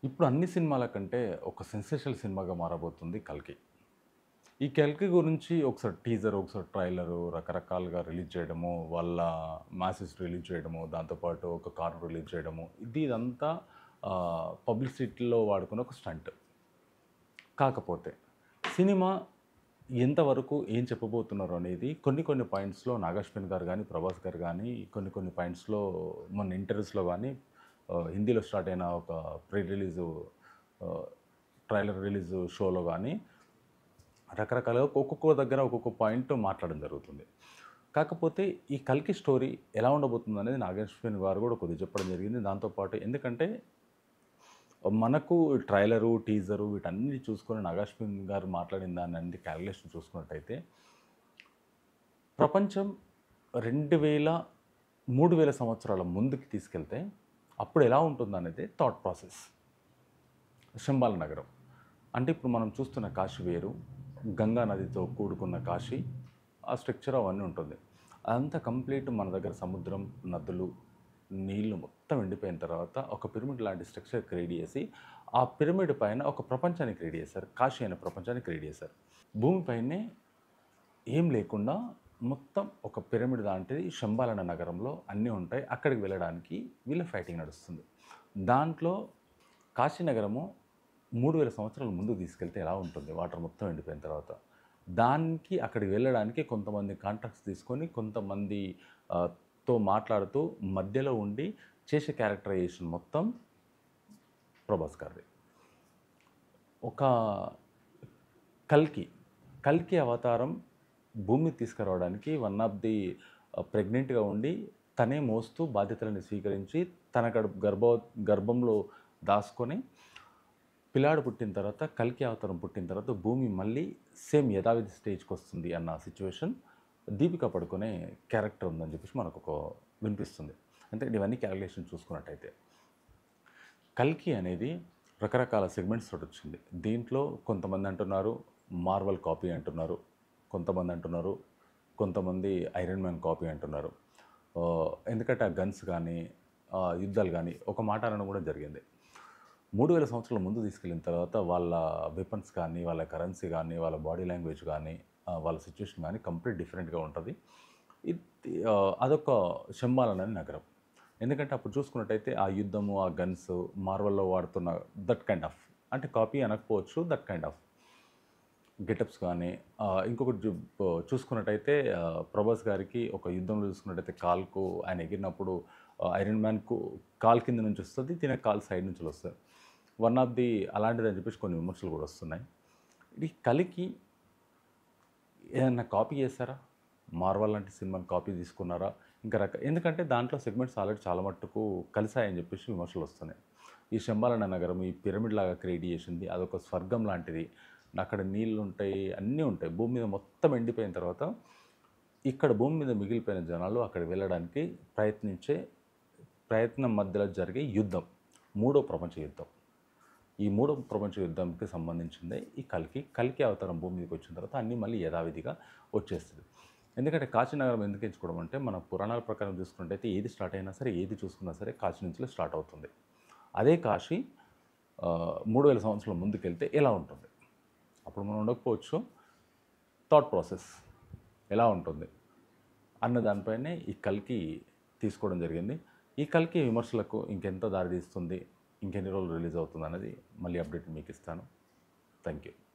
ఇప్పుడు అన్ని సినిమాల కంటే ఒక సెన్సేషనల్ సినిమాగా మారబోతుంది 'కల్కి'. ఈ 'కల్కి' గురించి ఒకసారి టీజర్, ఒకసారి ట్రైలరు రకరకాలుగా రిలీజ్ చేయడము, వాళ్ళ మాసెస్ రిలీజ్ చేయడము, దాంతోపాటు ఒక కార్ రిలీజ్ చేయడము, ఇదంతా పబ్లిసిటీలో వాడుకున్న ఒక స్టంట్. కాకపోతే సినిమా ఎంతవరకు ఏం చెప్పబోతున్నారు అనేది కొన్ని కొన్ని పాయింట్స్‌లో నాగార్జున గారు గానీ, ప్రభాస్ గారు గానీ, కొన్ని కొన్ని పాయింట్స్‌లో మొన్న ఇంటర్వ్యూస్‌లో గానీ హిందీలో స్టార్ట్ అయిన ఒక ప్రీ రిలీజు ఆహ్, ట్రైలర్ రిలీజ్ షోలో గానీ రకరకాలుగా ఒక్కొక్క దగ్గర ఒక్కొక్క పాయింట్ మాట్లాడడం జరుగుతుంది. కాకపోతే ఈ 'కల్కి' స్టోరీ ఎలా ఉండబోతుందనేది నాగార్జున గారు కూడా కొద్దిగా చెప్పడం జరిగింది. దాంతో పాటు ఎందుకంటే మనకు ట్రైలరు, టీజరు వీటన్నీ చూసుకొని నాగార్జున గారు మాట్లాడిన దాన్ని క్యాలిక్యులేషన్ చూసుకున్నట్టయితే ప్రపంచం 2000, 3000 సంవత్సరాల ముందుకి తీసుకెళ్తే అప్పుడు ఎలా ఉంటుందనేది థాట్ ప్రాసెస్. శంబాల నగరం. అంటే ఇప్పుడు మనం చూస్తున్న కాశీ వేరు, గంగా నదితో కూడుకున్న కాశీ, ఆ స్ట్రక్చర్ అవన్నీ ఉంటుంది. అదంతా కంప్లీట్ మన దగ్గర సముద్రం, నదులు, నీళ్లు మొత్తం ఎండిపోయిన తర్వాత ఒక పిరమిడ్ లాంటి స్ట్రక్చర్ క్రియేట్ చేసి, ఆ పిరమిడ్ పైన ఒక ప్రపంచాన్ని క్రియేట్ చేశారు. కాశీ అనే ప్రపంచాన్ని క్రియేట్ చేశారు. భూమిపైనే ఏం లేకుండా మొత్తం ఒక పిరమిడ్ లాంటిది శంబాలన నగరంలో అన్నీ ఉంటాయి. అక్కడికి వెళ్ళడానికి వీళ్ళ ఫైటింగ్ నడుస్తుంది. దాంట్లో కాశీ నగరము 3000 సంవత్సరాల ముందుకు తీసుకెళ్తే ఎలా ఉంటుంది వాటర్ మొత్తం ఎండిపోయిన తర్వాత. దానికి అక్కడికి వెళ్ళడానికి కొంతమంది కాంట్రాక్ట్స్ తీసుకొని కొంతమంది తో మాట్లాడుతూ మధ్యలో ఉండి చేసే క్యారెక్టరైజేషన్ మొత్తం ప్రభాస్ గారిది. ఒక కల్కి అవతారం భూమికి తీసుకురావడానికి వన్ ఆఫ్ ది ప్రెగ్నెంట్‌గా ఉండి తనే మోస్తూ బాధ్యతలను స్వీకరించి తన గర్భంలో దాసుకొని పిల్లాడు పుట్టిన తర్వాత కల్కి అవతారం పుట్టిన తర్వాత భూమి మళ్ళీ సేమ్ యథావిధి స్టేజ్‌కి వస్తుంది అన్న సిచ్యువేషన్ దీపిక పడుకునే క్యారెక్టర్ ఉందని చెప్పేసి మనకు ఒక వినిపిస్తుంది. అంటే ఇవన్నీ క్యాలిక్యులేషన్ చూసుకున్నట్టయితే కల్కి అనేది రకరకాల సెగ్మెంట్స్ తోటి వచ్చింది. దీంట్లో కొంతమంది అంటున్నారు మార్వెల్ కాపీ అంటున్నారు. కొంతమంది అంటున్నారు కొంతమంది ఐరన్ మ్యాన్ కాపీ అంటున్నారు. ఎందుకంటే ఆ గన్స్ కానీ యుద్ధాలు కానీ ఒక మాట అనడం కూడా జరిగింది. 3000 సంవత్సరాల ముందు తీసుకెళ్ళిన తర్వాత వాళ్ళ వెపన్స్ కానీ, వాళ్ళ కరెన్సీ కానీ, వాళ్ళ బాడీ లాంగ్వేజ్ కానీ, వాళ్ళ సిచ్యువేషన్ కానీ కంప్లీట్ డిఫరెంట్‌గా ఉంటుంది. ఇది అదొక శంబాలన్ అనే నగరం. ఎందుకంటే అప్పుడు చూసుకున్నట్టయితే ఆ యుద్ధము, ఆ గన్స్ మార్వెల్‌లో వాడుతున్న దట్ కైండ్ ఆఫ్ అంటే కాపీ అనకపోవచ్చు. దట్ కైండ్ ఆఫ్ గెటప్స్ కానీ ఇంకొకటి చూసుకున్నట్టయితే ప్రభాస్ గారికి ఒక యుద్ధంలో చూసుకున్నట్టయితే కాలుకు ఆయన ఎగిరినప్పుడు ఐరన్ మ్యాన్‌కు కాలు కింద నుంచి వస్తది. తినే కాలు సైడ్ నుంచి వస్తది. వన్ ఆఫ్ ది అలాంటిదని చెప్పేసి కొన్ని విమర్శలు కూడా వస్తున్నాయి. ఇది కలికి ఏదన్నా కాపీ చేశారా? మార్వెల్ లాంటి సినిమాని కాపీ తీసుకున్నారా? ఇంకా ఎందుకంటే దాంట్లో సెగ్మెంట్స్ ఆల్రెడీ చాలా మట్టుకు కలిసాయని చెప్పేసి విమర్శలు వస్తున్నాయి. ఈ శంబాలన నగరం ఈ పిరమిడ్ లాగా క్రియేట్ చేసింది. అదొక స్వర్గం లాంటిది. అక్కడ నీళ్ళు ఉంటాయి, అన్నీ ఉంటాయి. భూమి మీద మొత్తం ఎండిపోయిన తర్వాత ఇక్కడ భూమి మీద మిగిలిపోయిన జనాలు అక్కడికి వెళ్ళడానికి ప్రయత్నం మధ్యలో జరిగే యుద్ధం. మూడో ప్రపంచ యుద్ధం. ఈ మూడో ప్రపంచ యుద్ధంకి సంబంధించిందే ఈ కల్కి అవతారం భూమి మీదకి వచ్చిన తర్వాత అన్నీ మళ్ళీ యథావిధిగా వచ్చేస్తుంది. ఎందుకంటే కాశీ నగరం ఎందుకు ఎంచుకోవడం అంటే మన పురాణాల ప్రకారం చూసుకున్నట్టయితే ఏది స్టార్ట్ అయినా సరే, ఏది చూసుకున్నా సరే కాశీ నుంచిలే స్టార్ట్ అవుతుంది. అదే కాశీ 3000 సంవత్సరాల ముందుకెళ్తే ఎలా ఉంటుంది? అప్పుడు మనం ఉండకపోవచ్చు. థాట్ ప్రాసెస్ ఎలా ఉంటుంది అన్న దానిపైనే ఈ కల్కి తీసుకోవడం జరిగింది. ఈ కల్కి విమర్శలకు ఇంకెంత దారి తీస్తుంది, ఇంకెన్ని రోజులు రిలీజ్ అవుతుంది అనేది మళ్ళీ అప్డేట్ మీకు ఇస్తాను. Thank you.